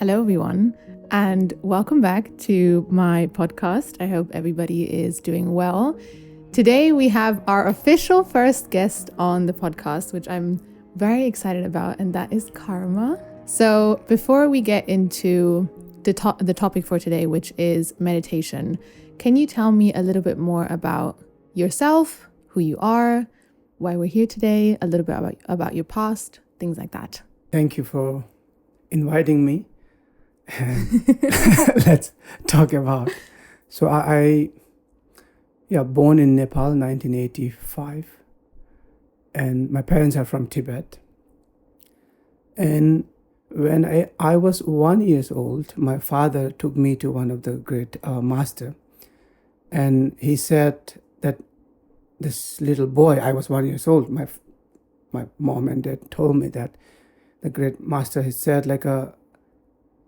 Hello, everyone, and welcome back to my podcast. I hope everybody is doing well. Today, we have our official first guest on the podcast, which I'm very excited about, and that is Karma. So before we get into the topic for today, which is meditation, can you tell me a little bit more about yourself, who you are, why we're here today, a little bit about your past, things like that? Thank you for inviting me. Let's talk about. So I born in Nepal, 1985, and my parents are from Tibet. And when I was 1 year old, my father took me to one of the great master, and he said that this little boy, I was 1 year old, my mom and dad told me that the great master, he said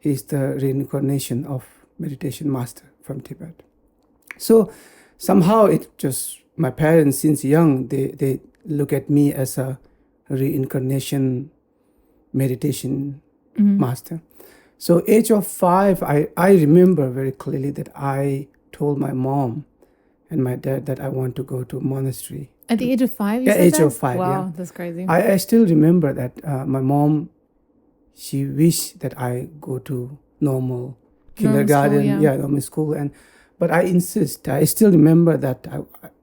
he's the reincarnation of meditation master from Tibet. So somehow it just, my parents since young, they look at me as a reincarnation meditation master. So age of 5, I remember very clearly that I told my mom and my dad that I want to go to monastery. At the age of 5, you said age that? of 5. Wow, yeah. That's crazy. I still remember that my mom, she wished that I go to normal kindergarten, normal school, but I insist. I still remember that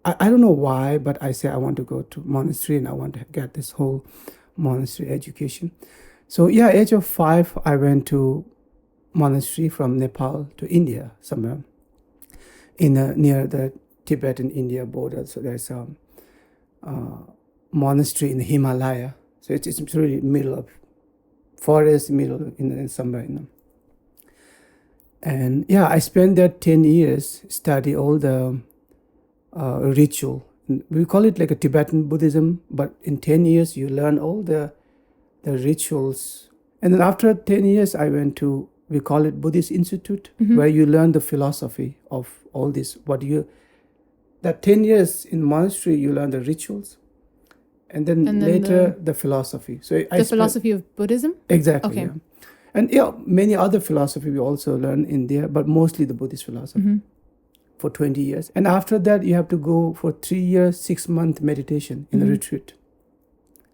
I don't know why, but I say I want to go to monastery and I want to get this whole monastery education. So age of 5, I went to monastery from Nepal to India somewhere near the Tibetan India border. So there's a monastery in the Himalaya. So it's really middle of forest, middle in somewhere. And I spent there 10 years, study all the ritual. We call it like a Tibetan Buddhism, but in 10 years you learn all the rituals. And then after 10 years I went to, we call it Buddhist Institute, where you learn the philosophy of all this. That 10 years in monastery you learn the rituals. And then later the philosophy. So the philosophy of Buddhism? Exactly. Okay. Yeah. And many other philosophy we also learn in there, but mostly the Buddhist philosophy for 20 years. And after that, you have to go for 3 years, 6-month meditation in a retreat.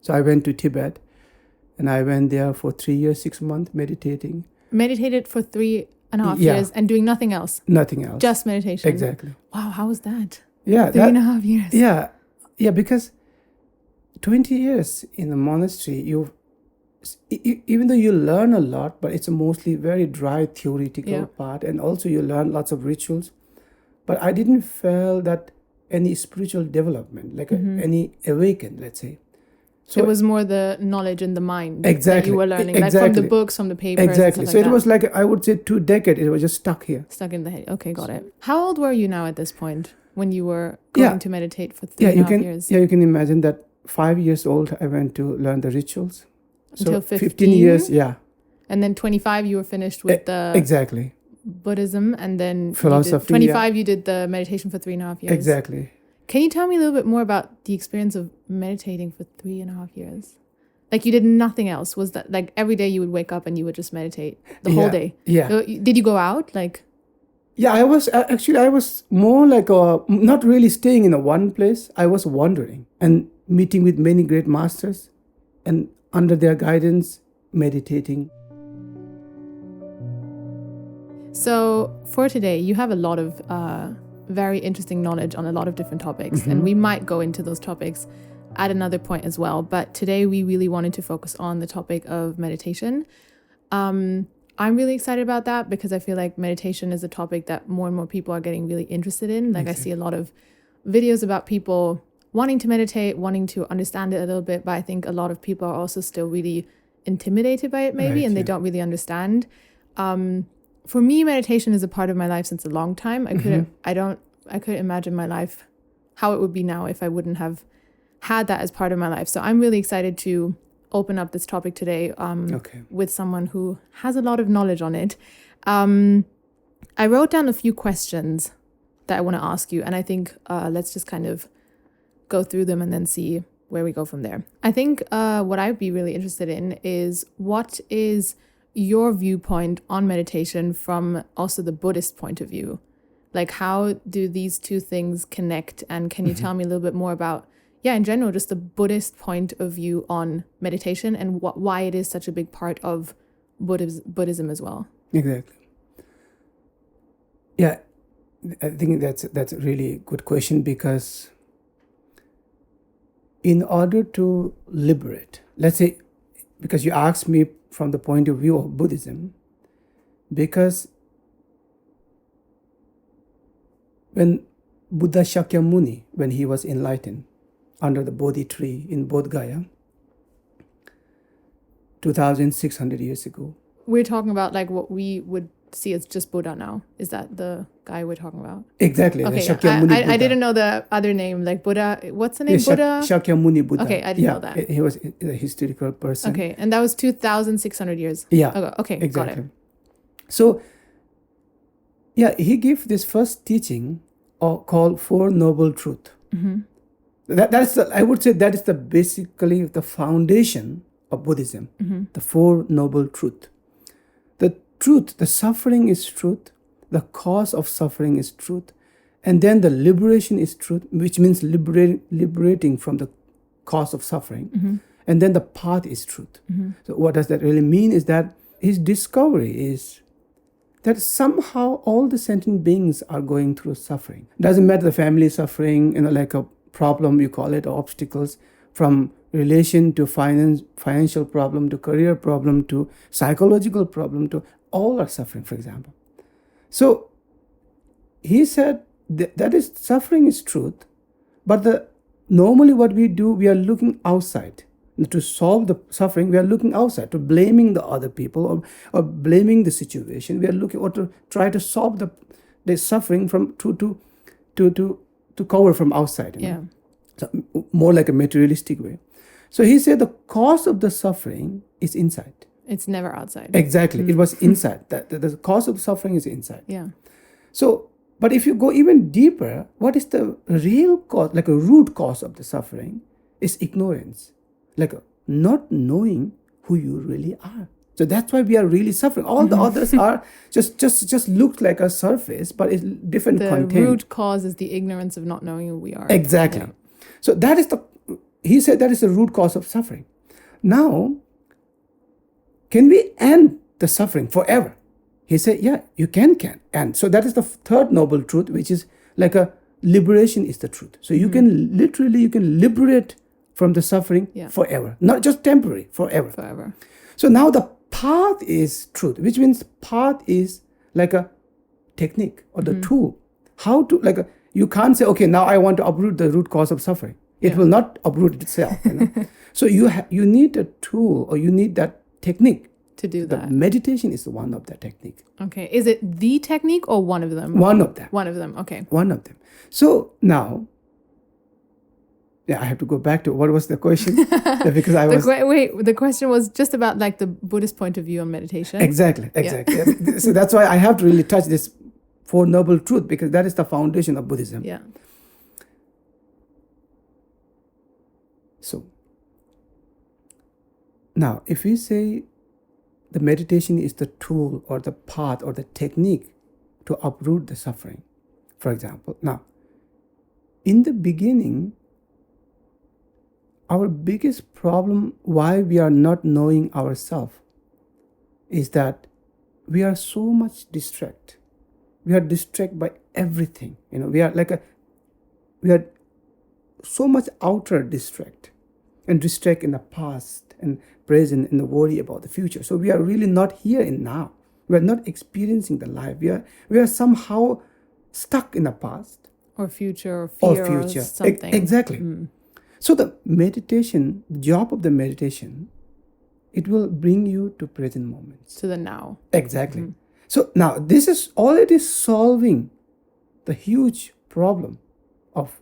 So I went to Tibet and I went there for 3 years, 6 months meditating. Meditated for 3.5 years and doing nothing else? Nothing else. Just meditation? Exactly. Wow, how was that? Yeah. 3.5 years? Yeah, because 20 years in the monastery, even though you learn a lot, but it's a mostly very dry theoretical part, and also you learn lots of rituals. But I didn't feel that any spiritual development, like any awaken, let's say. So it was more the knowledge in the mind that you were learning, like from the books, from the papers. Exactly. And so like it was like, I would say 2 decades, it was just stuck here. Stuck in the head. Okay, got it. How old were you now at this point when you were going to meditate for 3.5 years? Yeah, you can imagine that 5 years old, I went to learn the rituals. Until so 15 years, And then 25, you were finished with the exactly Buddhism, and then philosophy. 25, you did the meditation for 3.5 years. Exactly. Can you tell me a little bit more about the experience of meditating for 3.5 years? Like you did nothing else. Was that like every day you would wake up and you would just meditate the whole day? Yeah. So, did you go out? I was more like not really staying in one place. I was wandering and meeting with many great masters, and under their guidance, meditating. So for today, you have a lot of very interesting knowledge on a lot of different topics, and we might go into those topics at another point as well. But today we really wanted to focus on the topic of meditation. I'm really excited about that because I feel like meditation is a topic that more and more people are getting really interested in. Like I see a lot of videos about people wanting to meditate, wanting to understand it a little bit, but I think a lot of people are also still really intimidated by it maybe, and they don't really understand. For me, meditation is a part of my life since a long time. I couldn't imagine my life, how it would be now if I wouldn't have had that as part of my life. So I'm really excited to open up this topic today with someone who has a lot of knowledge on it. I wrote down a few questions that I want to ask you, and I think let's just kind of go through them and then see where we go from there. I think what I'd be really interested in is, what is your viewpoint on meditation from also the Buddhist point of view. Like, how do these two things connect? And can you tell me a little bit more about, in general, just the Buddhist point of view on meditation and why it is such a big part of Buddhism as well? Exactly. Yeah, I think that's a really good question, because in order to liberate, let's say, because you asked me from the point of view of Buddhism, because when Buddha Shakyamuni, when he was enlightened under the Bodhi tree in Bodh Gaya, 2,600 years ago. We're talking about like what we would see as just Buddha now. Is that the guy we're talking about? Exactly. Okay, Shakyamuni Buddha. I didn't know the other name, like Buddha. What's the name? Buddha? Shakyamuni Buddha. Okay, I didn't know that. He was a historical person. Okay, and that was 2,600 years ago. Okay, exactly. Got it. So, he gave this first teaching called Four Noble Truths. That's I would say that is basically the foundation of Buddhism. The Four Noble Truths. The truth, the suffering is truth. The cause of suffering is truth. And then the liberation is truth, which means liberating from the cause of suffering. And then the path is truth. So what does that really mean is that his discovery is that somehow all the sentient beings are going through suffering. Doesn't matter the family suffering, like a problem, you call it, or obstacles, from relation to financial problem, to career problem, to psychological problem, to all are suffering, for example. So he said that is suffering is truth, but normally what we do, we are looking outside. To solve the suffering, we are looking outside, to blaming the other people or blaming the situation. We are looking or to try to solve the suffering from to cover from outside. So more like a materialistic way. So he said the cause of the suffering is inside. It's never outside. Exactly. It was inside. The cause of the suffering is inside. Yeah. So, but if you go even deeper, what is the real cause, like a root cause of the suffering, is ignorance. Like not knowing who you really are. So that's why we are really suffering. All the others are just look like a surface, but it's different content. The root cause is the ignorance of not knowing who we are. Exactly. Yeah. So that is he said that is the root cause of suffering. Now, can we end the suffering forever? He said, yeah, you can. And so that is the third noble truth, which is like a liberation is the truth. So you can liberate from the suffering forever, not just temporary, forever. So now the path is truth, which means path is like a technique or the tool. How to, you can't say, okay, now I want to uproot the root cause of suffering. It will not uproot itself. So you need a tool, or you need that technique to do that. Meditation is one of that technique. Okay. Is it the technique or one of them? One of them. One of them. Okay. One of them. So now, I have to go back to what was the question? Because I was... the question was just about like the Buddhist point of view on meditation. Exactly. Yeah. So that's why I have to really touch this Four Noble Truths, because that is the foundation of Buddhism. Yeah. So, now if we say the meditation is the tool or the path or the technique to uproot the suffering, for example, now, in the beginning, our biggest problem why we are not knowing ourselves is that we are so much distracted. We are distracted by everything. We are so much outer distract and distract in the past and present and the worry about the future. So we are really not here in now. We are not experiencing the life. We are somehow stuck in the past or future or fear or something. Exactly. So the meditation, the job of the meditation, it will bring you to present moments. To the now. Exactly. So now this is already solving the huge problem of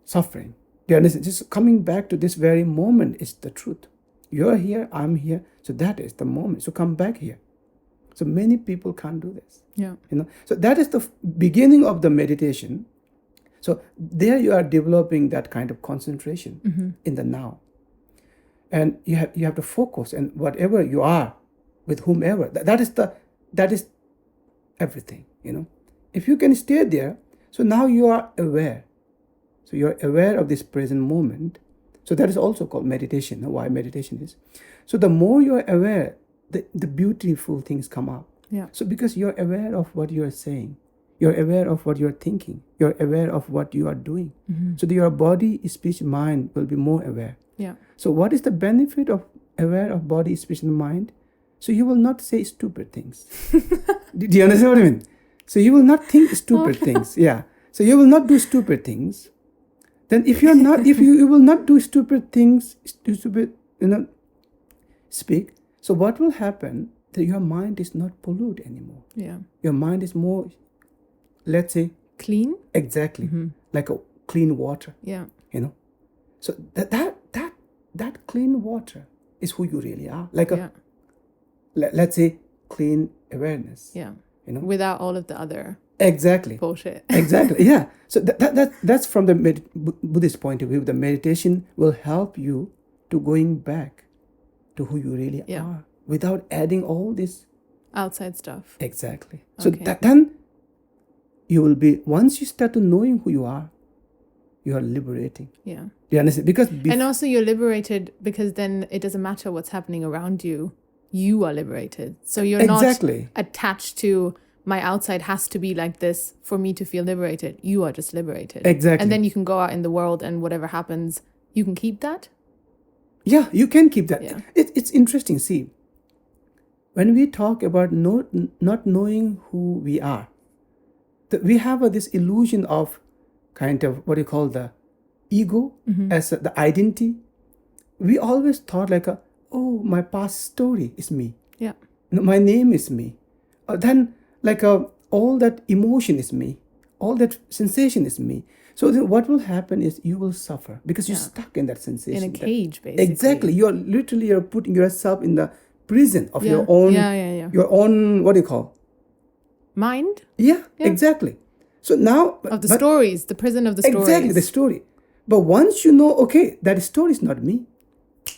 suffering. Do you understand? Just coming back to this very moment is the truth. You're here, I'm here. So that is the moment. So come back here. So many people can't do this. Yeah. So that is the beginning of the meditation. So there you are developing that kind of concentration in the now. And you have to focus, and whatever you are, with whomever. That is everything, If you can stay there, so now you are aware. So you're aware of this present moment. So that is also called meditation. Why meditation is. So the more you're aware, the beautiful things come up. Yeah. So because you're aware of what you're saying, you're aware of what you're thinking, you're aware of what you are doing. Mm-hmm. So your body, speech, mind will be more aware. Yeah. So what is the benefit of aware of body, speech, and mind? So you will not say stupid things. Do you understand what I mean? So you will not think stupid things. Yeah. So you will not do stupid things. Then if you will not do stupid things, speak. So what will happen? That your mind is not polluted anymore. Yeah. Your mind is more, let's say, clean. Exactly. Mm-hmm. Like a clean water. Yeah. So that clean water is who you really are. Like let's say, clean awareness. Yeah. Without all of the other exactly bullshit. Exactly. Yeah. So that's from the Buddhist point of view. The meditation will help you to going back to who you really are without adding all this outside stuff. Exactly. So then you will be, once you start to knowing who you are liberating. Yeah. Do you understand? Because and also you're liberated because then it doesn't matter what's happening around you. You are liberated. So you're not attached to my outside has to be like this for me to feel liberated. You are just liberated. Exactly. And then you can go out in the world and whatever happens, you can keep that? Yeah, you can keep that. Yeah. It's interesting. See, when we talk about not knowing who we are, we have this illusion of kind of what you call the ego as the identity. We always thought like my past story is me. Yeah. My name is me. Then like all that emotion is me. All that sensation is me. So then what will happen is you will suffer because you're stuck in that sensation. In a cage, basically. Exactly. You're putting yourself in the prison of your own, your own, what do you call? Mind? Yeah, exactly. So now... stories, the prison of the stories. Exactly, the story. But once you know, okay, that story is not me,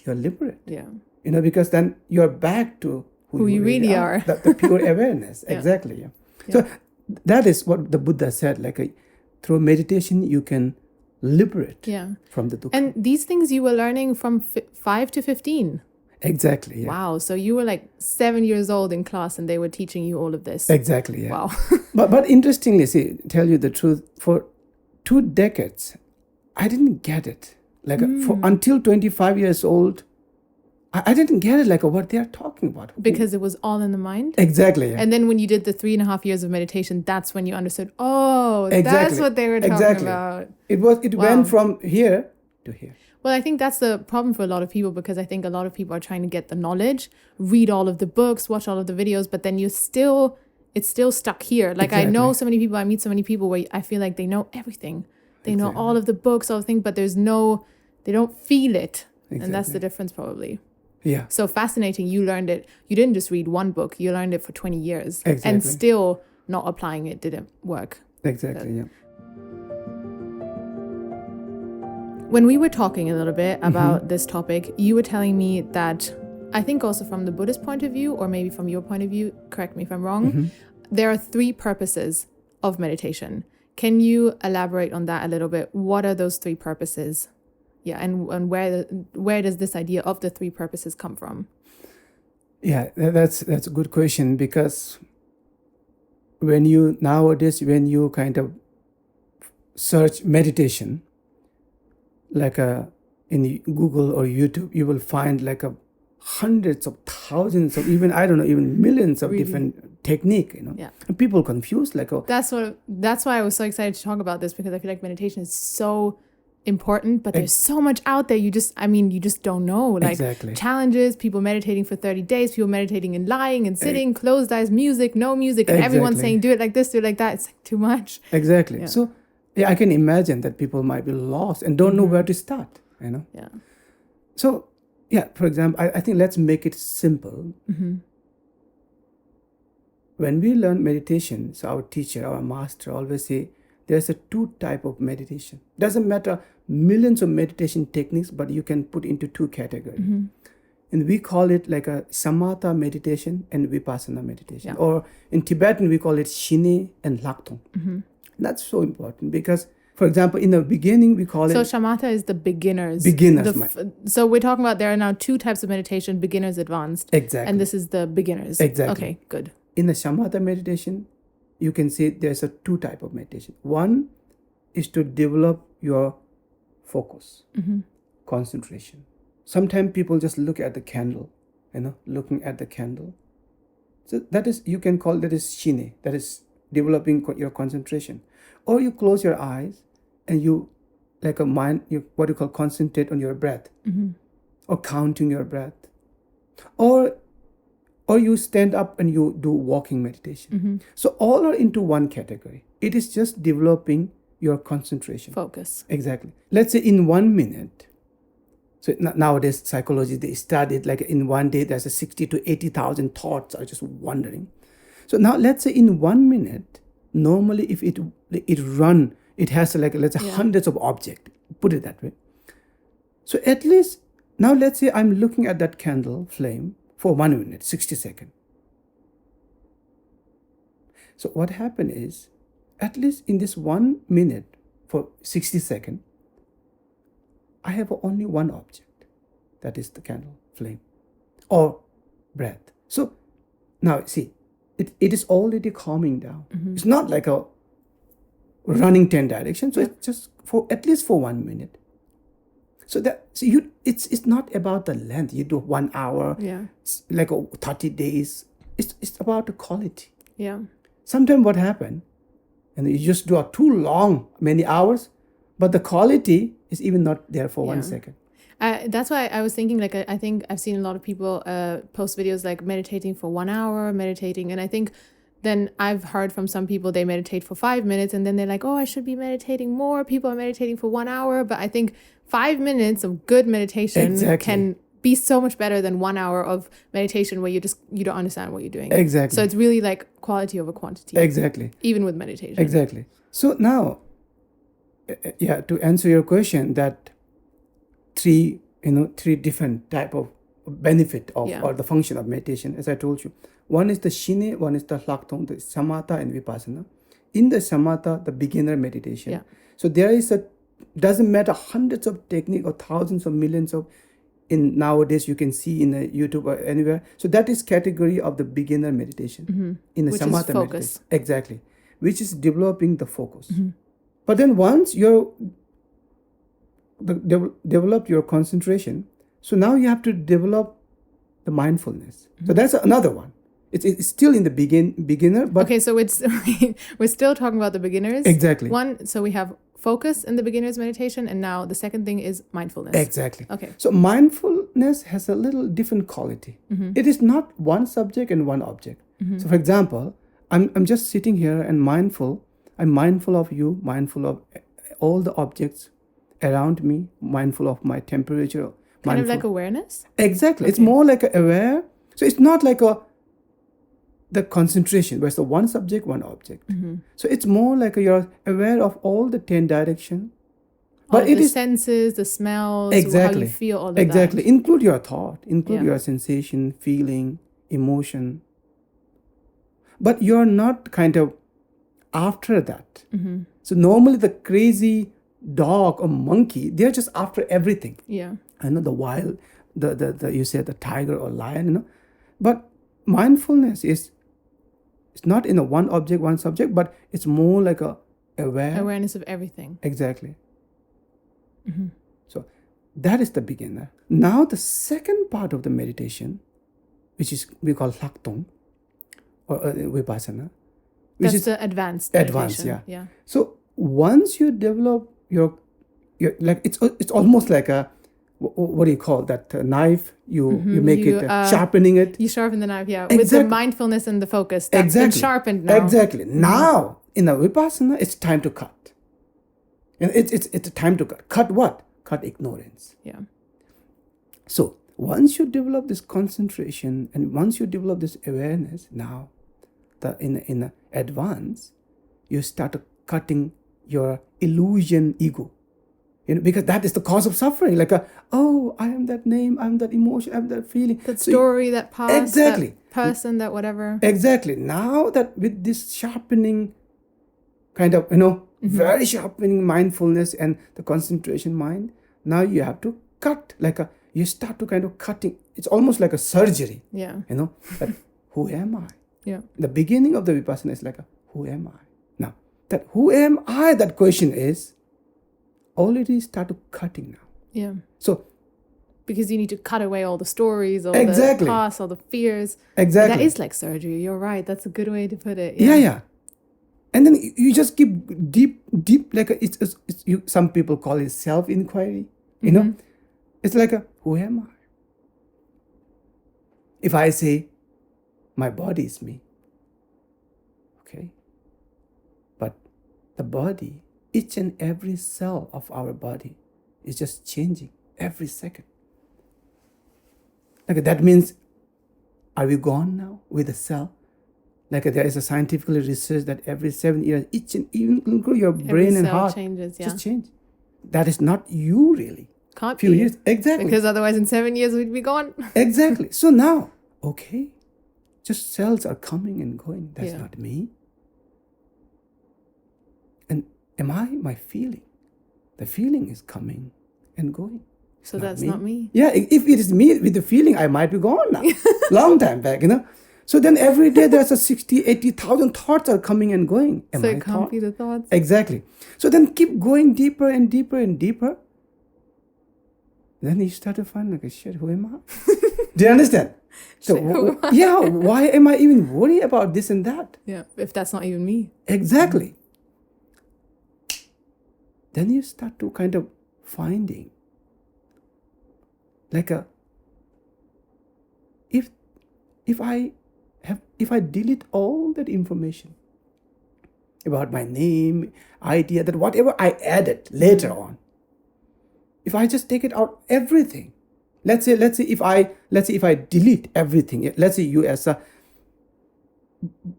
you're liberated. Yeah. Because then you're back to who you really are. The pure awareness. Exactly. Yeah. So that is what the Buddha said, like through meditation you can liberate from the dukkha. And these things you were learning from 5 to 15. Exactly. Yeah. Wow. So you were like 7 years old in class and they were teaching you all of this. Exactly. Yeah. Wow. but interestingly, tell you the truth, for 2 decades, I didn't get it. Like until 25 years old, I didn't get it, like what they are talking about. Because it was all in the mind? Exactly. Yeah. And then when you did the 3.5 years of meditation, that's when you understood, that's what they were talking about. It went from here to here. Well, I think that's the problem for a lot of people, because I think a lot of people are trying to get the knowledge, read all of the books, watch all of the videos, but then it's still stuck here. Like I know so many people, I meet so many people where I feel like they know everything. They know all of the books, all the things, but they don't feel it. And that's the difference probably. Yeah. So fascinating. You learned it. You didn't just read one book. You learned it for 20 years. Exactly. And still not applying it didn't work. Exactly, yeah. When we were talking a little bit about this topic, you were telling me that, I think also from the Buddhist point of view, or maybe from your point of view, correct me if I'm wrong, there are 3 purposes of meditation. Can you elaborate on that a little bit? What are those 3 purposes? Yeah, and where does this idea of the 3 purposes come from? Yeah, that's a good question, because nowadays when you kind of search meditation, like in Google or YouTube, you will find like hundreds of thousands of even millions of different technique, Yeah. And people confused like That's why I was so excited to talk about this, because I feel like meditation is so important, but there's so much out there. You just don't know. Like challenges, people meditating for 30 days, people meditating and lying and sitting, closed eyes, music, no music, and everyone's saying do it like this, do it like that. It's like too much. Exactly. Yeah. So I can imagine that people might be lost and don't know where to start, Yeah. So for example, I think let's make it simple. When we learn meditation, so our teacher, our master always say there's 2 type of meditation. Doesn't matter millions of meditation techniques, but you can put into 2 categories. And we call it like a samatha meditation and vipassana meditation. Yeah. Or in Tibetan, we call it shine and lakton. That's so important because, for example, in the beginning, we call So it... shamatha is the beginners. Beginners. So we're talking about there are now two types of meditation, beginners, advanced. Exactly. And this is the beginners. Exactly. Okay, good. In the shamatha meditation, you can say there's a two type of meditation. One is to develop your focus, concentration. Sometimes people just look at the candle, looking at the candle. So that is, you can call that is shine, that is developing your concentration. Or you close your eyes and you, like a mind, what you call concentrate on your breath, or counting your breath. Or you stand up and you do walking meditation. So all are into one category. It is just developing your concentration. Focus. Exactly. Let's say in 1 minute. So nowadays, psychology, they studied like in one day, there's a 60 to 80,000 thoughts are just wandering. So now let's say in 1 minute, normally if it run, it has like, let's say hundreds of objects, put it that way. So at least, now let's say I'm looking at that candle flame for 1 minute, 60 seconds. So what happened is, at least in this 1 minute for 60 seconds, I have only one object, that is the candle flame or breath. So now see, it is already calming down. It's not like a running 10 directions. So it's just for at least for 1 minute. So it's not about the length. You do 1 hour, like 30 days. It's about the quality. Yeah. Sometimes what happens, and you just do too long, many hours, but the quality is even not there for 1 second. That's why I was thinking, like, I think I've seen a lot of people post videos like meditating for 1 hour, and I think then I've heard from some people they meditate for 5 minutes and then they're like, oh, I should be meditating more. People are meditating for 1 hour, but I think 5 minutes of good meditation can be so much better than 1 hour of meditation where you don't understand what you're doing. Exactly. So it's really like quality over quantity. Exactly. Even with meditation. Exactly. So now, to answer your question, that three different type of benefit of or the function of meditation, as I told you. One is the shine, one is the lakton, the samatha and vipassana. In the samatha, the beginner meditation. So there is doesn't matter hundreds of techniques or thousands or millions of, in nowadays you can see in the YouTube or anywhere. So that is category of the beginner meditation. In the which samatha is focus. meditation. Exactly. Which is developing the focus. But then once you develop your concentration, so now you have to develop the mindfulness. So that's another one. It's still in the beginner, but okay. So we're still talking about the beginners. Exactly. So we have focus in the beginner's meditation, and now the second thing is mindfulness. Exactly. Okay. So mindfulness has a little different quality. It is not one subject and one object. So for example, I'm just sitting here and mindful. I'm mindful of you, mindful of all the objects around me, mindful of my temperature. Kind of like awareness? Exactly. Okay. It's more like aware. So it's not like the concentration, where it's the one subject, one object. So it's more like you're aware of all the 10 directions. But the senses, the smells, how you feel, all of that. Exactly. Include your thought, include your sensation, feeling, emotion. But you're not kind of after that. So normally the crazy dog or monkey, they're just after everything. Yeah. I know the wild, the you said the tiger or lion, But mindfulness it's not in a one object, one subject, but it's more like awareness of everything. Exactly. So that is the beginner. Now the second part of the meditation, which is we call lakton or vipassana, which That's is the advanced meditation. Yeah. So once you develop your like it's almost like a what do you call that knife? You make it sharpening it. You sharpen the knife, Exactly. with the mindfulness and the focus. That's been sharpened now. Exactly. Now in a vipassana, it's time to cut. And it's a time to cut. Cut what? Cut ignorance. Yeah. So once you develop this concentration and once you develop this awareness, now in advance, you start cutting your illusion ego. Because that is the cause of suffering. Like, I am that name, I'm that emotion, I'm that feeling. That story, that past, exactly. that person, that whatever. Exactly. Now that with this sharpening kind of, very sharpening mindfulness and the concentration mind, now you have to cut, you start to kind of cutting. It's almost like a surgery. Yeah. That who am I? Yeah. The beginning of the Vipassana is like, who am I? Now, that who am I, that question is already started cutting now. Yeah. So, because you need to cut away all the stories, all exactly. the past, all the fears. Exactly. That is like surgery. You're right. That's a good way to put it. Yeah. And then you just keep deep, like it's some people call it self-inquiry. It's like who am I? If I say my body is me, okay, but the body, each and every cell of our body is just changing every second. Like that means, are we gone now with the cell? Like there is a scientifically research that every 7 years, each and even include your brain and heart changes, just change. That is not you really. Can't few be. Years. Exactly. Because otherwise in 7 years we'd be gone. Exactly. So now, okay, just cells are coming and going. That's not me. And am I my feeling? The feeling is coming and going. So that's not me. Yeah, if it is me with the feeling, I might be gone now. Long time back, So then every day there's 60, 80,000 thoughts are coming and going. So it can't be the thoughts. Exactly. So then keep going deeper and deeper and deeper. Then you start to find shit, who am I? Do you understand? So why am I even worried about this and that? Yeah, if that's not even me. Exactly. Then you start to kind of finding if I delete all that information about my name, idea, that whatever I added later on, if I just take it out, everything. Let's say if I delete everything. Let's say you as a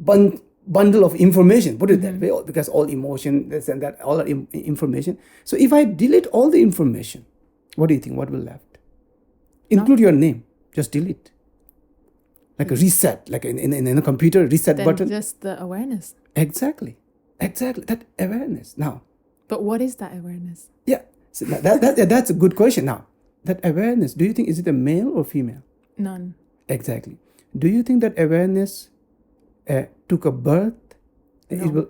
bundle of information, put it that way, because all emotion, this and that, all are information. So if I delete all the information, what do you think? What will left? Include your name. Just delete. Like a reset, like in a computer, reset button. Just the awareness. Exactly. That awareness. Now. But what is that awareness? Yeah. So that's a good question. Now, that awareness, do you think, is it a male or female? None. Exactly. Do you think that awareness took a birth? No.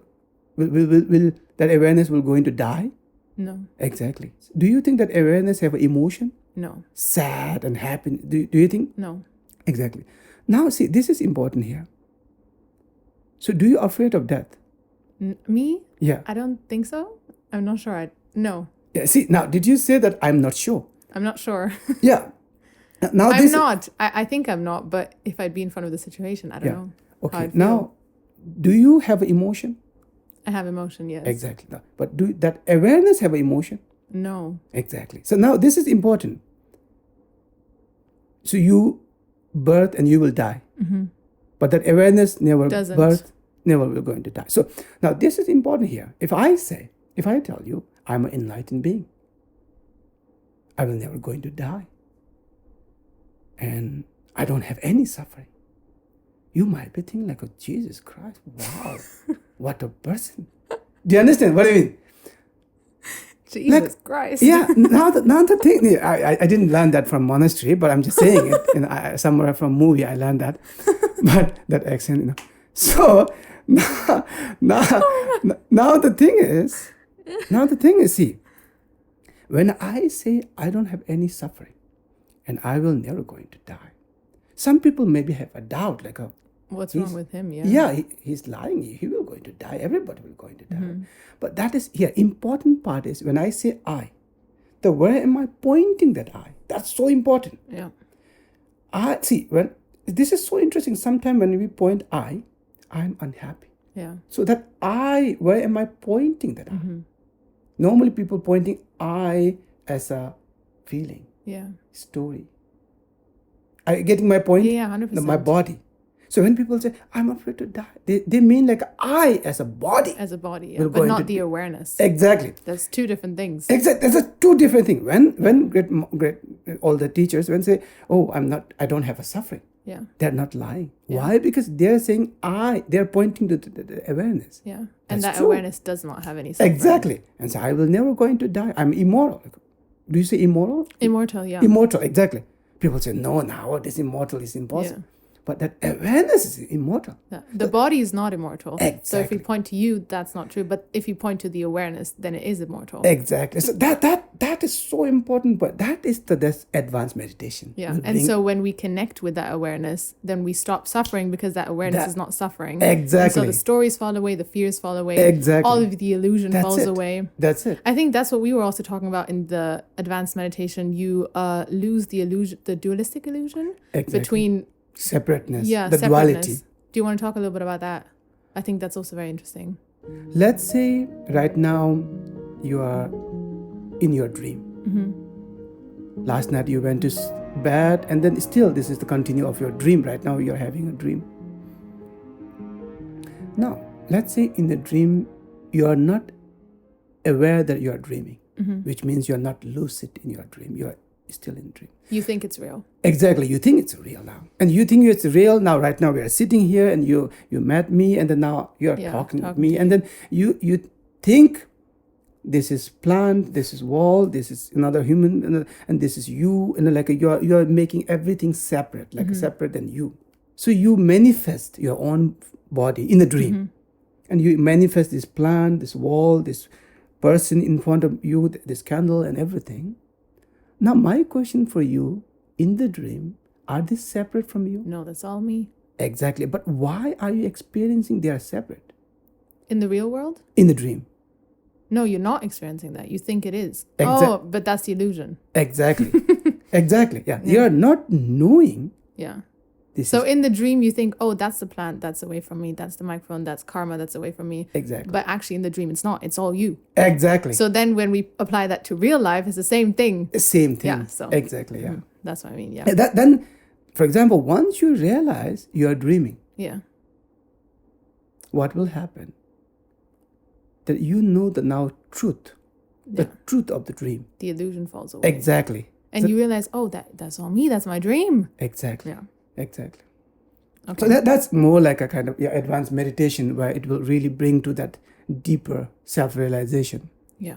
Will that awareness will going to die? No. Exactly. Do you think that awareness have an emotion? No. Sad and happy. Do you think? No. Exactly. Now, see, this is important here. So, do you afraid of death? Me? Yeah. I don't think so. I'm not sure. No. Yeah. See, now, did you say that I'm not sure? I'm not sure. Yeah. Now I'm not. I think I'm not. But if I'd be in front of the situation, I don't know. Okay. Now, do you have an emotion? I have emotion, yes. Exactly. But do that awareness have an emotion? No. Exactly. So now this is important. So you birth and you will die. But that awareness never birth, never will going to die. So now this is important here. If I tell you I'm an enlightened being, I will never going to die. And I don't have any suffering. You might be thinking like, oh, Jesus Christ, wow, what a person. Do you understand what I mean? Jesus Christ. Yeah, now the thing, I didn't learn that from monastery, but I'm just saying it. Somewhere from movie I learned that. But that accent, So now the thing is, see, when I say I don't have any suffering and I will never going to die, some people maybe have a doubt, like what's wrong with him? Yeah, he's lying. He will going to die. Everybody will going to die. But that is here. Important part is when I say I, where am I pointing that I? That's so important. Yeah. When this is so interesting. Sometimes when we point I'm unhappy. Yeah. So that where am I pointing that I? Normally people pointing I as a feeling. Yeah. Story. Are you getting my point? Yeah, 100%. My body. So when people say, I'm afraid to die, they mean like I as a body. As a body, yeah. will go But not into the awareness. Exactly. That's two different things. Exactly. That's a two different things. When great all the teachers, when say, oh, I don't have a suffering. Yeah. They're not lying. Yeah. Why? Because they're saying they're pointing to the awareness. Yeah. That's And that true. awareness does not have any suffering. Exactly. And so I will never going to die. I'm immortal. Do you say immoral? Immortal, yeah. Immortal, exactly. People say, no, now this immortal is impossible. Yeah. But that awareness is immortal. Yeah. The body is not immortal. Exactly. So if you point to you, that's not true. But if you point to the awareness, then it is immortal. Exactly. So that is so important. But that is that's advanced meditation. Yeah. And so when we connect with that awareness, then we stop suffering because that awareness is not suffering. Exactly. And so the stories fall away, the fears fall away. Exactly. All of the illusion falls away. That's it. I think that's what we were also talking about in the advanced meditation. You lose the illusion, the dualistic illusion between separateness, the duality. Do you want to talk a little bit about that? I think that's also very interesting. Let's say right now you are in your dream. Mm-hmm. Last night you went to bed, and then still this is the continue of your dream. Right now you're having a dream. Now, let's say in the dream you are not aware that you are dreaming, which means you're not lucid in your dream. You're still in dream. You think it's real. Exactly. You think it's real now. And you think it's real now. Right now we are sitting here and you met me, and then now you're talking with me. And then you think this is plant, this is wall, this is another human, and this is you. And like you're making everything separate, like separate than you. So you manifest your own body in a dream. And you manifest this plant, this wall, this person in front of you, this candle and everything. Now, my question for you, in the dream, are they separate from you? No, that's all me. Exactly. But why are you experiencing they are separate? In the real world? In the dream. No, you're not experiencing that. You think it is. But that's the illusion. Exactly. Exactly. Yeah. You're not knowing. Yeah. So in the dream, you think, oh, that's the plant that's away from me. That's the microphone. That's karma that's away from me. Exactly. But actually in the dream, it's not. It's all you. Exactly. So then when we apply that to real life, it's the same thing. Same thing. Yeah. So exactly. Yeah. That's what I mean. Yeah. Then, for example, once you realize you are dreaming. Yeah. What will happen? That you know the now truth. The truth of the dream. The illusion falls away. Exactly. And you realize, oh, that's all me. That's my dream. Exactly. Yeah. Exactly. Okay. So that's more like a kind of advanced meditation where it will really bring to that deeper self-realization. Yeah.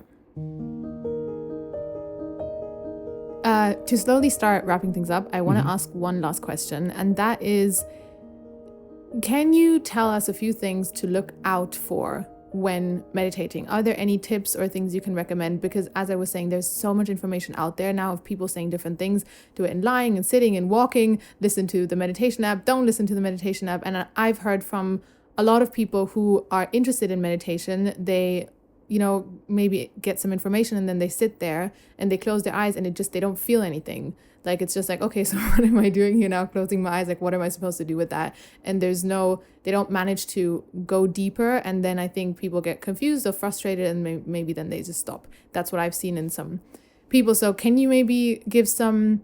To slowly start wrapping things up, I want to ask one last question, and that is, can you tell us a few things to look out for when meditating? Are there any tips or things you can recommend? Because as I was saying, there's so much information out there now of people saying different things. Do it in lying and sitting and walking. Listen to the meditation app. Don't listen to the meditation app. And I've heard from a lot of people who are interested in meditation. They, maybe get some information and then they sit there and they close their eyes and they don't feel anything. Like, it's just like, okay, so what am I doing here now? Closing my eyes, like, what am I supposed to do with that? And they don't manage to go deeper. And then I think people get confused or frustrated and maybe then they just stop. That's what I've seen in some people. So can you maybe give some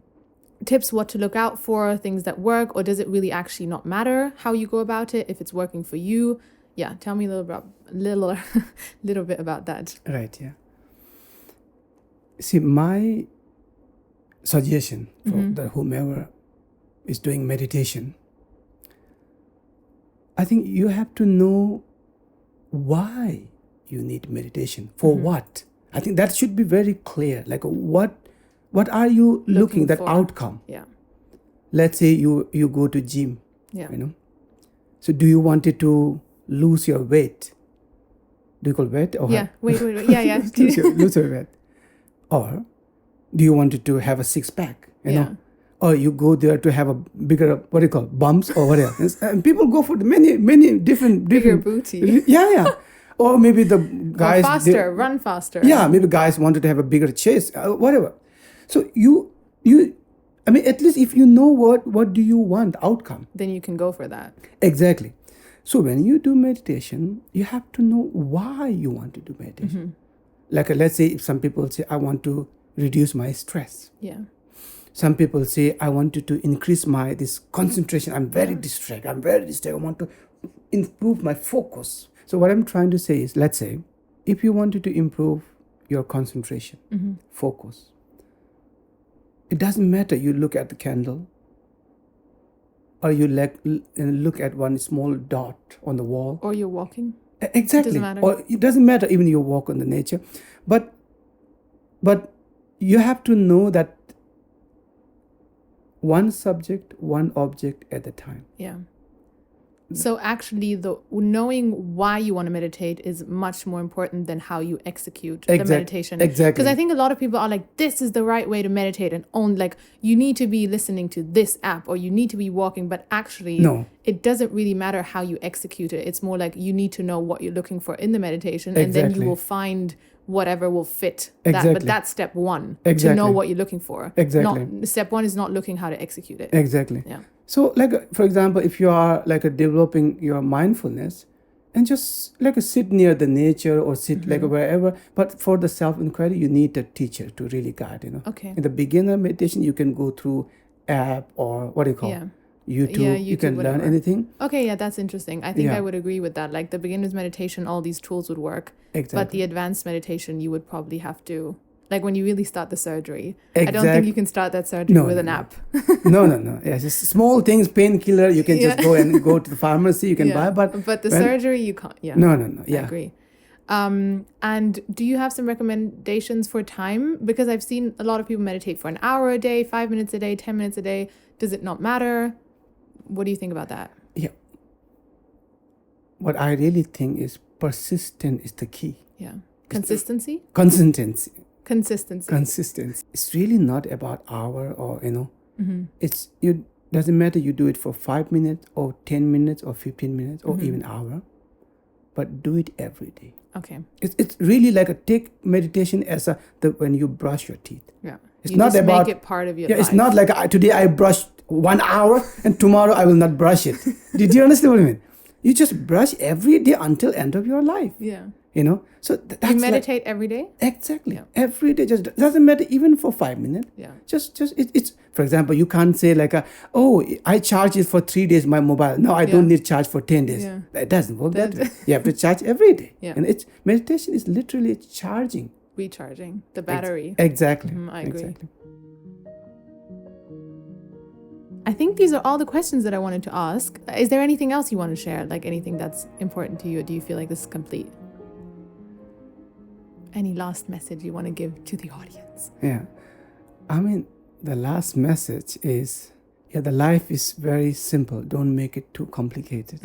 tips what to look out for, things that work, or does it really actually not matter how you go about it if it's working for you? Yeah, tell me a little bit about that. Right, yeah. See, my suggestion for whomever is doing meditation, I think you have to know why you need meditation, for what. I think that should be very clear. Like, what are you looking that for outcome? Yeah. Let's say you go to gym. Yeah. So do you want it to lose your weight? Do you call weight? Or yeah. Wait. Yeah. lose your weight. Or do you want it to have a six-pack? You know? Or you go there to have a bigger, bumps or whatever. And people go for many different... Bigger booty. Yeah. Or maybe the guys... run faster. Yeah, maybe guys wanted to have a bigger chest, whatever. So you at least if you know what do you want, outcome. Then you can go for that. Exactly. So when you do meditation, you have to know why you want to do meditation. Like, let's say if some people say, I want to reduce my stress. Yeah. Some people say, I wanted to increase my this concentration. I'm very distracted. I want to improve my focus. So what I'm trying to say is, let's say, if you wanted to improve your concentration, focus, it doesn't matter you look at the candle or you look at one small dot on the wall. Or you're walking. Exactly. It doesn't matter. Or it doesn't matter even you walk on the nature. But you have to know that one subject, one object at a time. Yeah. So actually, the knowing why you want to meditate is much more important than how you execute the meditation. Exactly. Because I think a lot of people are like, this is the right way to meditate, and like you need to be listening to this app or you need to be walking. But actually, no, it doesn't really matter how you execute it. It's more like you need to know what you're looking for in the meditation, and then you will find whatever will fit that. But that's step one, to know what you're looking for. Step one is not looking how to execute it. Exactly. Yeah. So, like, for example, if you are like developing your mindfulness and just like sit near the nature or sit like wherever, but for the self-inquiry, you need a teacher to really guide, Okay. In the beginner meditation, you can go through app or what do you call it? YouTube, you can learn anything. Okay, yeah, that's interesting. I think I would agree with that. Like the beginner's meditation, all these tools would work. Exactly. But the advanced meditation, you would probably have to, like when you really start the surgery, I don't think you can start that surgery with an app. No. Yes, it's small things, painkiller, you can just go to the pharmacy, you can buy. But the surgery, you can't. Yeah. No. Yeah. I agree. And do you have some recommendations for time? Because I've seen a lot of people meditate for an hour a day, 5 minutes a day, 10 minutes a day. Does it not matter? What do you think about that? Yeah. What I really think is persistent is the key. Yeah. Consistency. It's really not about hour or, it's, doesn't matter you do it for 5 minutes or 10 minutes or 15 minutes or even hour, but do it every day. Okay. It's really like take meditation as when you brush your teeth. Yeah. It's you not just about, make it part of your life. It's not like today I brushed 1 hour and tomorrow I will not brush it. Did you understand what I mean? You just brush every day until end of your life. Yeah. So that's you meditate every day? Exactly. Yeah. Every day. Just doesn't matter even for 5 minutes. Yeah. It's for example, you can't say like I charge it for 3 days my mobile. No, I don't need charge for 10 days. Yeah. That doesn't work that way. You have to charge every day. Yeah. And meditation is literally charging. Recharging the battery. Exactly. I agree. Exactly. I think these are all the questions that I wanted to ask. Is there anything else you want to share? Like anything that's important to you? Or do you feel like this is complete? Any last message you want to give to the audience? Yeah. I mean, the last message is, the life is very simple. Don't make it too complicated.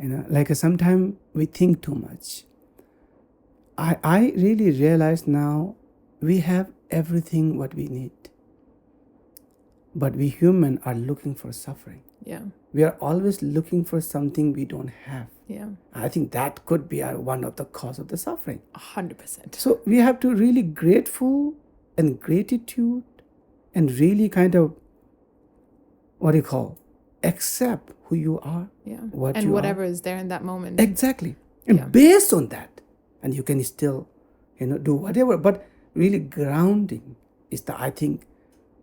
Like sometimes we think too much. I really realize now we have everything what we need. But we human are looking for suffering. Yeah. We are always looking for something we don't have. Yeah. I think that could be one of the cause of the suffering. 100%. So we have to really grateful and gratitude and really kind of, accept who you are. Yeah. And whatever is there in that moment. Exactly. And based on that, and you can still, do whatever. But really grounding is I think,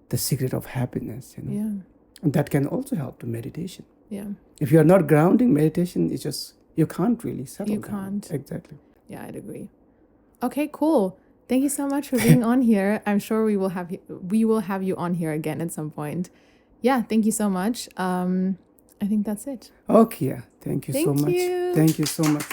the secret of happiness. Yeah. And that can also help to meditation. Yeah. If you are not grounding, meditation is just, you can't really settle You down. can't. Exactly. Yeah, I'd agree. Okay, cool. Thank you so much for being on here. I'm sure we will have you on here again at some point. Yeah, thank you so much. I think that's it. Okay, yeah. Thank you so much. Thank you. Thank you so much.